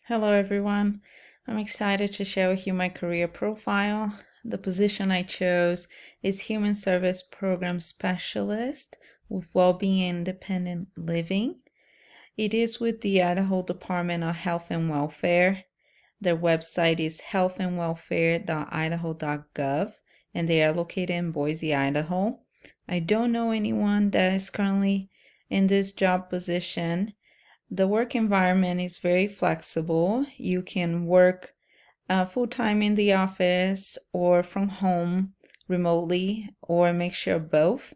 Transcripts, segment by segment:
Hello, everyone. I'm excited to share with you my career profile. The position I chose is Human Service Program Specialist with Wellbeing and Independent Living. It is with the Idaho Department of Health and Welfare. Their website is healthandwelfare.idaho.gov, and they are located in Boise, Idaho. I don't know anyone that is currently in this job position. The work environment is very flexible. You can work full-time in the office or from home remotely or a mixture of both,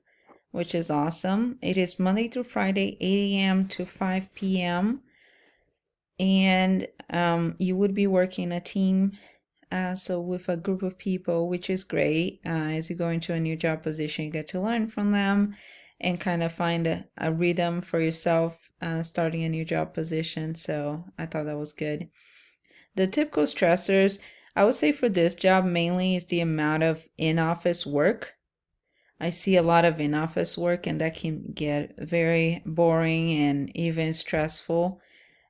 which is awesome. It is Monday through Friday, 8 a.m. to 5 p.m. And you would be working a team, so with a group of people, which is great. As you go into a new job position, you get to learn from them and kind of find a rhythm for yourself starting a new job position. So I thought that was good. The typical stressors, I would say for this job mainly is the amount of in-office work. I see a lot of in-office work and that can get very boring and even stressful.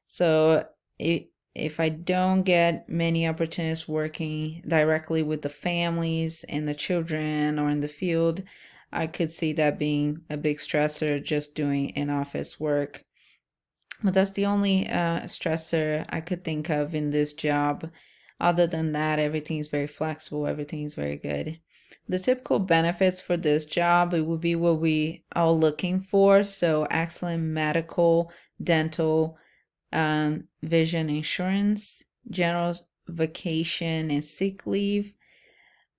So if I don't get many opportunities working directly with the families and the children or in the field, I could see that being a big stressor just doing in-office work. But that's the only stressor I could think of in this job. Other than that, everything is very flexible, everything is very good. The typical benefits for this job, it would be what we are looking for. So excellent medical, dental, vision insurance, general vacation and sick leave.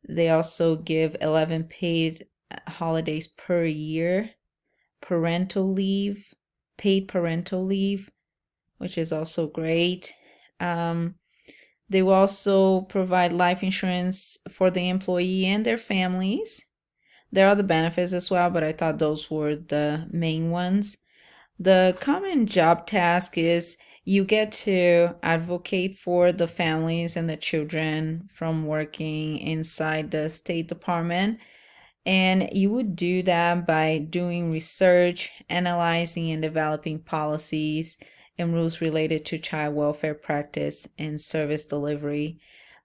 They also give 11 paid holidays per year, parental leave, paid parental leave, which is also great. They will also provide life insurance for the employee and their families. There are other benefits as well, but I thought those were the main ones. The common job task is you get to advocate for the families and the children from working inside the State Department. And you would do that by doing research, analyzing and developing policies and rules related to child welfare practice and service delivery,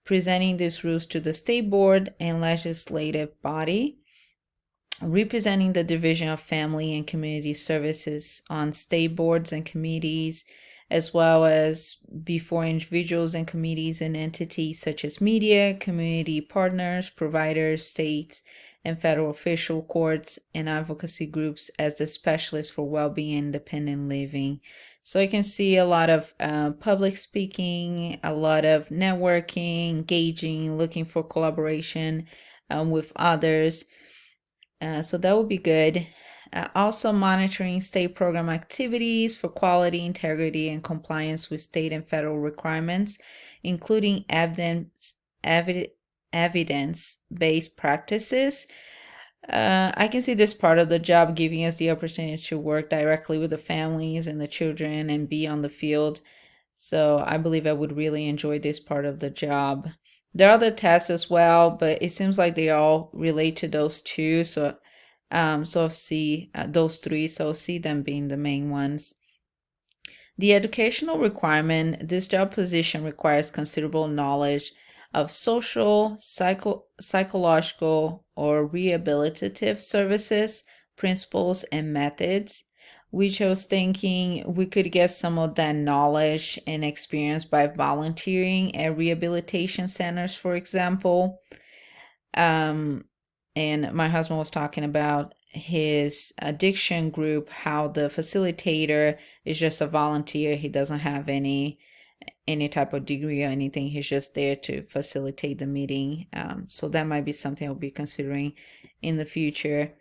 presenting these rules to the state board and legislative body, representing the Division of Family and Community Services on state boards and committees, as well as before individuals and committees and entities such as media, community partners, providers, states, and federal official courts and advocacy groups as the specialist for well-being and independent living. So I can see a lot of public speaking, a lot of networking, engaging, looking for collaboration with others. So that would be good. Also monitoring state program activities for quality, integrity, and compliance with state and federal requirements, including evidence-based practices. I can see this part of the job giving us the opportunity to work directly with the families and the children and be on the field. So I believe I would really enjoy this part of the job. There are other tests as well, but it seems like they all relate to those two. So I'll see those three. So I'll see them being the main ones. The educational requirement, this job position requires considerable knowledge of social, psychological, or rehabilitative services, principles, and methods, which I was thinking we could get some of that knowledge and experience by volunteering at rehabilitation centers, for example. And my husband was talking about his addiction group, how the facilitator is just a volunteer. He doesn't have any type of degree or anything. He's just there to facilitate the meeting. So that might be something I'll be considering in the future.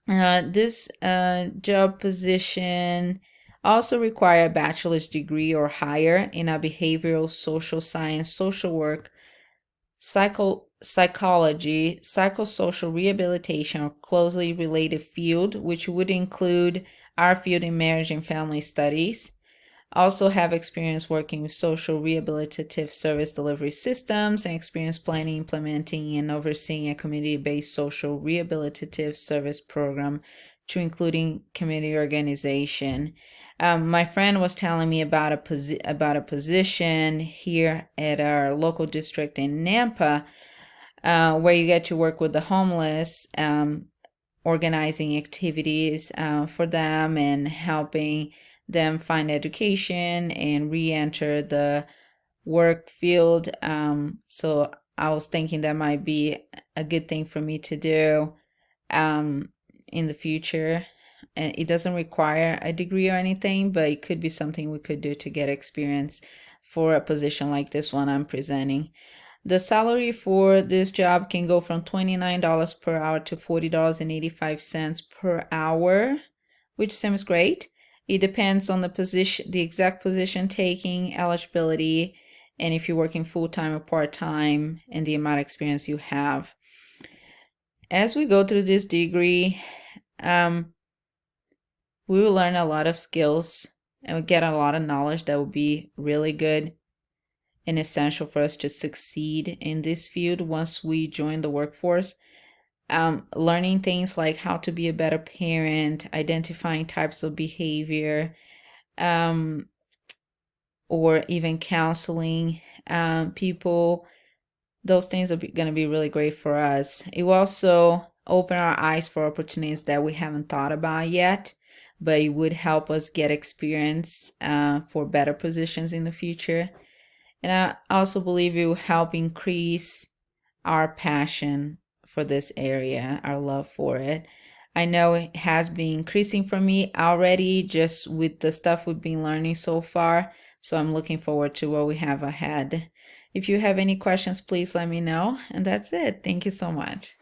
This job position also require a bachelor's degree or higher in a behavioral social science, social work, psychology, psychosocial rehabilitation, or closely related field, which would include our field in marriage and family studies. Also have experience working with social rehabilitative service delivery systems and experience planning, implementing, and overseeing a community-based social rehabilitative service program to including community organization. My friend was telling me about a position here at our local district in Nampa, where you get to work with the homeless, organizing activities for them and helping them find education and re-enter the work field. So I was thinking that might be a good thing for me to do in the future. And it doesn't require a degree or anything, but it could be something we could do to get experience for a position like this one I'm presenting. The salary for this job can go from $29 per hour to $40.85 per hour, which seems great. It depends on the position, the exact position taking, eligibility, and if you're working full-time or part-time, and the amount of experience you have. As we go through this degree, we will learn a lot of skills and we get a lot of knowledge that will be really good and essential for us to succeed in this field once we join the workforce. Learning things like how to be a better parent, identifying types of behavior, or even counseling people. Those things are going to be really great for us. It will also open our eyes for opportunities that we haven't thought about yet, but it would help us get experience for better positions in the future. And I also believe it will help increase our passion for this area, our love for it. I know it has been increasing for me already just with the stuff we've been learning so far. So I'm looking forward to what we have ahead. If you have any questions, please let me know. And that's it. Thank you so much.